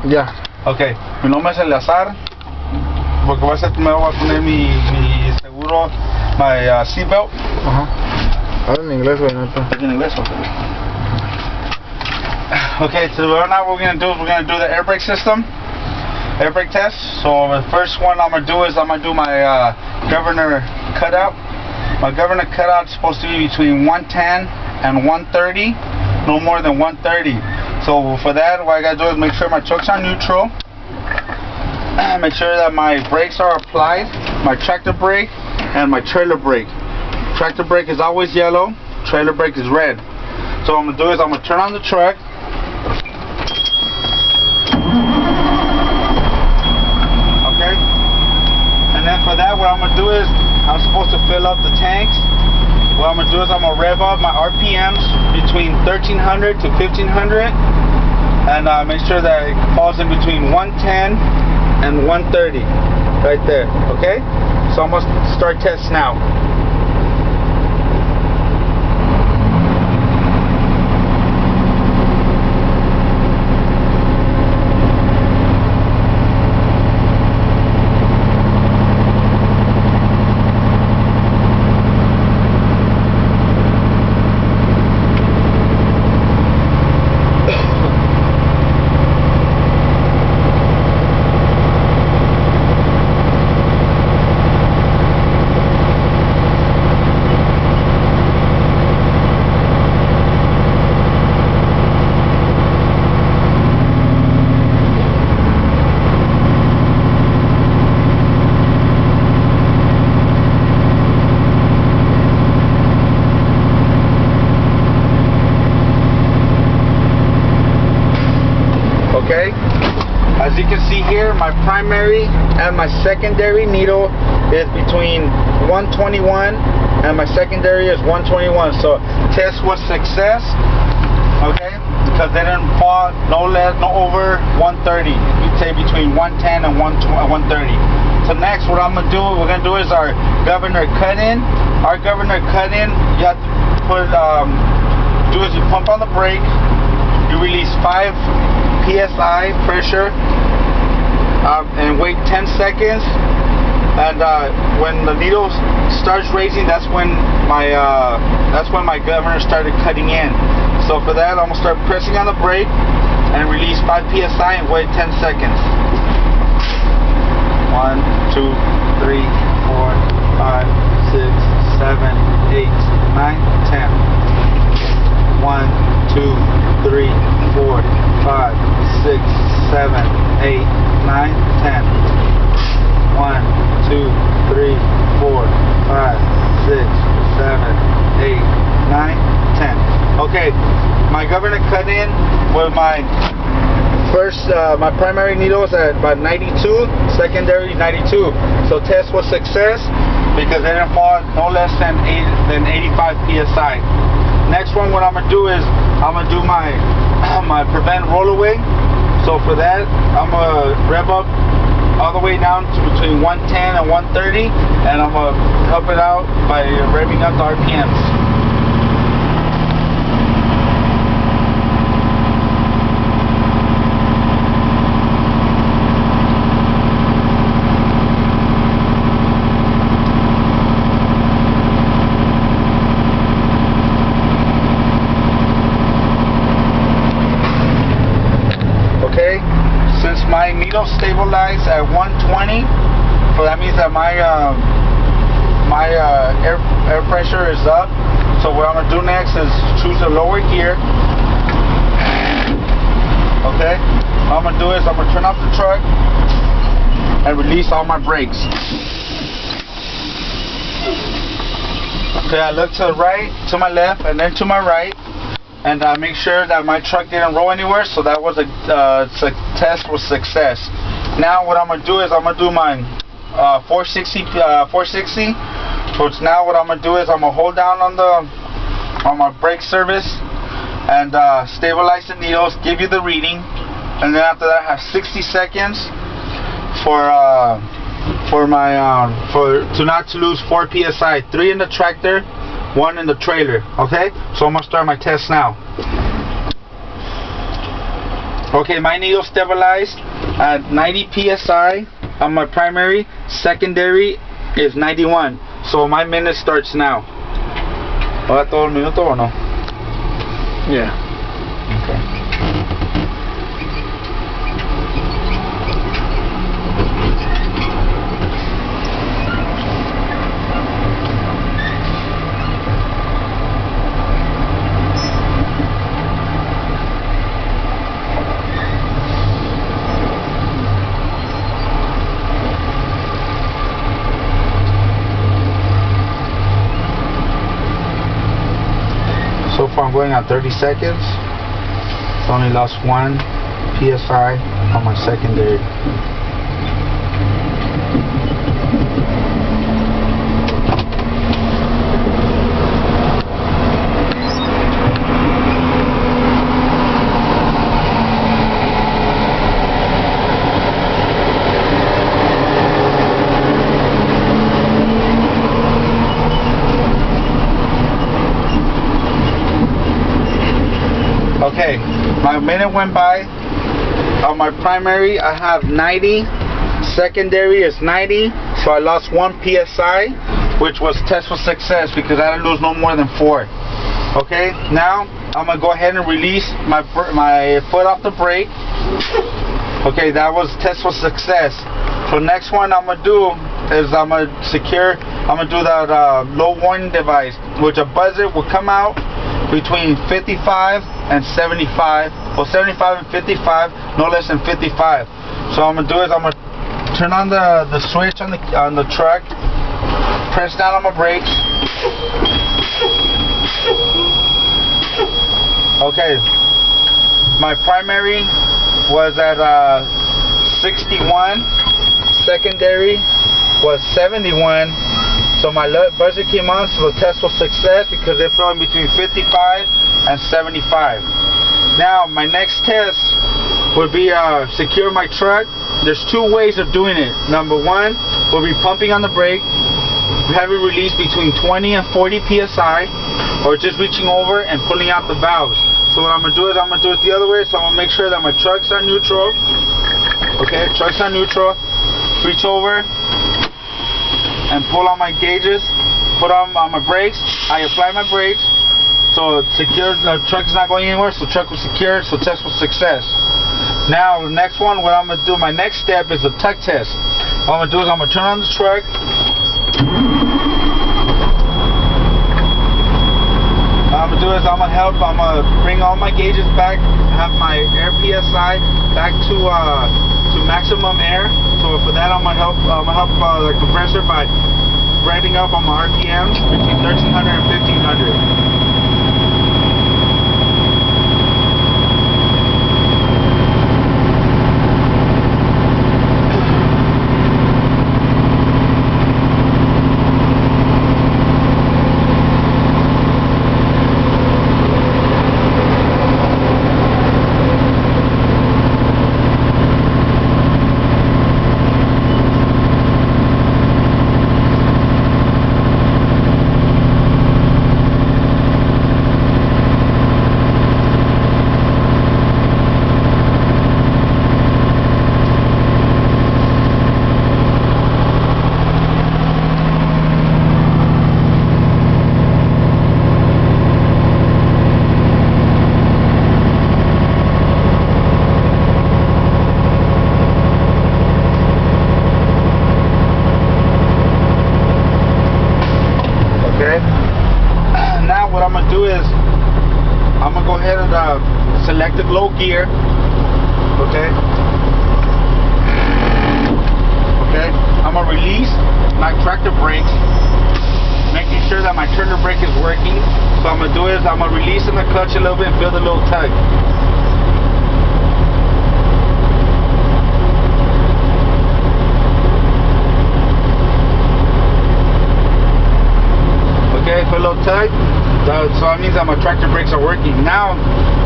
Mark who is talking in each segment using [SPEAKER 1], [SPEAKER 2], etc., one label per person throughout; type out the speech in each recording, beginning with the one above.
[SPEAKER 1] Ya.
[SPEAKER 2] Ok, mi nombre es Eleazar. Porque primero voy a poner mi seguro, my seatbelt.
[SPEAKER 1] Ajá. Habla en inglés, güey, neta.
[SPEAKER 2] En inglés, okay, so right now what we're going to do is we're going to do the air brake system, air brake test. So the first one I'm going to do is I'm going to do my governor cutout. My governor cutout is supposed to be between 110 and 130, no more than 130. So for that, what I got to do is make sure my truck's on neutral, make sure that my brakes are applied, my tractor brake and my trailer brake. Tractor brake is always yellow, trailer brake is red. So what I'm going to do is I'm going to turn on the truck. Okay, and then for that, what I'm going to do is I'm supposed to fill up the tanks. What I'm going to do is I'm going to rev up my RPMs between 1300 to 1500 and make sure that it falls in between 110 and 130 right there. Okay, so I'm going to start tests now. Okay, as you can see here, my primary and my secondary needle is between 121 and my secondary is 121. So test was success. Okay, because they didn't fall no over 130. You say between 110 and 130. So next, what I'm gonna do, we're gonna do is our governor cut in. Our governor cut in, you have to put do is you pump on the brake, you release 5 PSI pressure and wait 10 seconds, and when the needle starts raising, that's when my governor started cutting in. So for that, I'm gonna start pressing on the brake and release 5 PSI and wait 10 seconds. 1, 2, 3, 4, 5, 6, 7, 8, 9, 10. 1, 2, 3, 4, 5, 6, 7, 8, 9, 10. 1, 2, 3, 4, 5, 6, 7, 8, 9, 10. Okay, my governor cut in with my first, my primary needle is at about 92, secondary 92. So test was success because they didn't fall no less than 85 PSI. Next one, what I'm gonna do is I'm gonna do my prevent rollaway. So for that, I'm gonna rev up all the way down to between 110 and 130, and I'm gonna help it out by revving up the RPMs. Okay, since my needle stabilized at 120, so that means that my air pressure is up. So what I'm gonna do next is choose a lower gear. Okay, what I'm gonna do is I'm gonna turn off the truck and release all my brakes. Okay, I look to the right, to my left, and then to my right. And make sure that my truck didn't roll anywhere, so that was a test was success. Now what I'm gonna do is I'm gonna do my 460. So it's now what I'm gonna do is I'm gonna hold down on my brake service and stabilize the needles, give you the reading, and then after that I have 60 seconds to not to lose 4 PSI, 3 in the tractor, 1 in the trailer. Okay, so I'm gonna start my test now. Okay, my needle stabilized at 90 psi on my primary. Secondary is 91. So my minute starts now. ¿Va todo el minuto o no?
[SPEAKER 1] Yeah.
[SPEAKER 2] Okay. So far I'm going on 30 seconds. I only lost 1 psi on my secondary. Okay, my minute went by. On my primary I have 90, secondary is 90, so I lost 1 psi, which was test for success because I didn't lose no more than 4. Okay, now I'm gonna go ahead and release my foot off the brake. Okay, that was test for success. So next one I'm gonna do is I'm gonna do that low warning device, which a buzzer will come out between 55 and 75, or 75 and 55, no less than 55. So what I'm gonna do is I'm gonna turn on the switch on the truck, press down on my brakes. Okay, my primary was at 61, secondary was 71. So my buzzer came on, so the test was success because they're flowing between 55 and 75. Now my next test would be secure my truck. There's 2 ways of doing it. Number 1 will be pumping on the brake, have it release between 20 and 40 psi, or just reaching over and pulling out the valves. So what I'm gonna do is I'm gonna do it the other way. So I'm gonna make sure that my trucks are neutral. Okay, trucks are neutral. Reach over and pull on my gauges, put on my brakes. I apply my brakes, so it's secure. The truck is not going anywhere, so the truck was secure, so test was success. Now the next one, what I'm gonna do, my next step is the tuck test. What I'm gonna do is I'm gonna turn on the truck. What I'm gonna do is I'm gonna bring all my gauges back, have my air PSI back to maximum air. So for that I'm gonna help the compressor by rating up on my RPMs between 1300 and 1500. Now what I'm going to do is I'm going to go ahead and select the low gear. Okay. I'm going to release my tractor brakes, making sure that my trailer brake is working. So I'm going to do is I'm going to release in the clutch a little bit and feel the little tug. Okay, for a little tug. So that means that my tractor brakes are working. Now,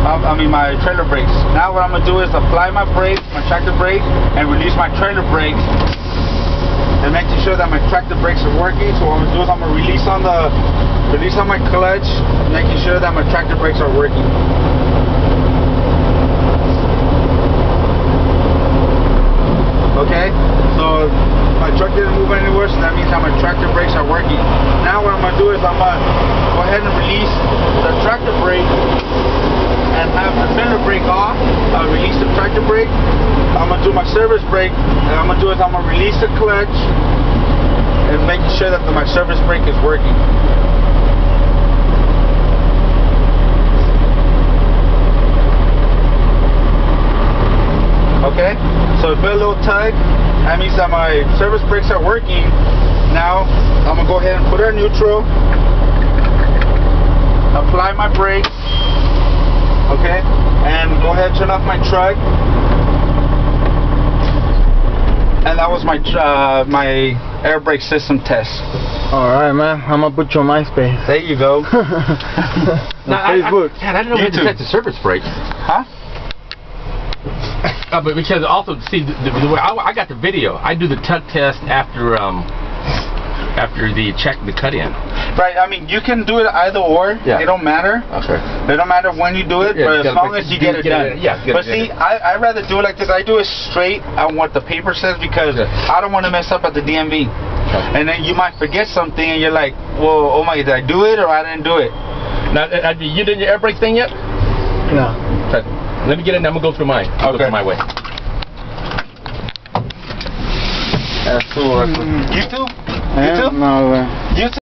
[SPEAKER 2] my trailer brakes. Now what I'm going to do is apply my brakes, my tractor brakes, and release my trailer brakes, and making sure that my tractor brakes are working. So what I'm going to do is I'm going to release on my clutch, making sure that my tractor brakes are working. is I'm going to go ahead and release the tractor brake and have the fender brake off. I'll release the tractor brake. I'm going to do my service brake, and I'm going to do is I'm going to release the clutch and make sure that my service brake is working. Okay, so it felt a little tug. That means that my service brakes are working. Now I'm going to go ahead and put her in neutral, apply my brakes, okay, and go ahead and turn off my truck. And that was my my air brake system test.
[SPEAKER 1] Alright, man. I'm gonna put you on MySpace.
[SPEAKER 2] There you go.
[SPEAKER 1] Facebook.
[SPEAKER 3] I didn't know we had to test the surface brake.
[SPEAKER 2] Huh?
[SPEAKER 3] But because also, see, the way I got the video, I do the tug test after the check the cut in.
[SPEAKER 2] Right. I mean, you can do it either or.
[SPEAKER 3] Yeah.
[SPEAKER 2] It don't matter.
[SPEAKER 3] Okay.
[SPEAKER 2] It don't matter when you do it, but as long as you get it done.
[SPEAKER 3] Yeah.
[SPEAKER 2] But see, I rather do it like this. I do it straight on what the paper says because I don't want to mess up at the DMV. Okay. And then you might forget something, and you're like, "Well, oh my, did I do it or I didn't do it?"
[SPEAKER 3] Now, you did your air brake thing yet?
[SPEAKER 1] No.
[SPEAKER 3] Okay. Let me get it. I'm gonna go through mine. I'll go through my way.
[SPEAKER 2] That's cool. You too? You too?
[SPEAKER 1] No,
[SPEAKER 2] You too?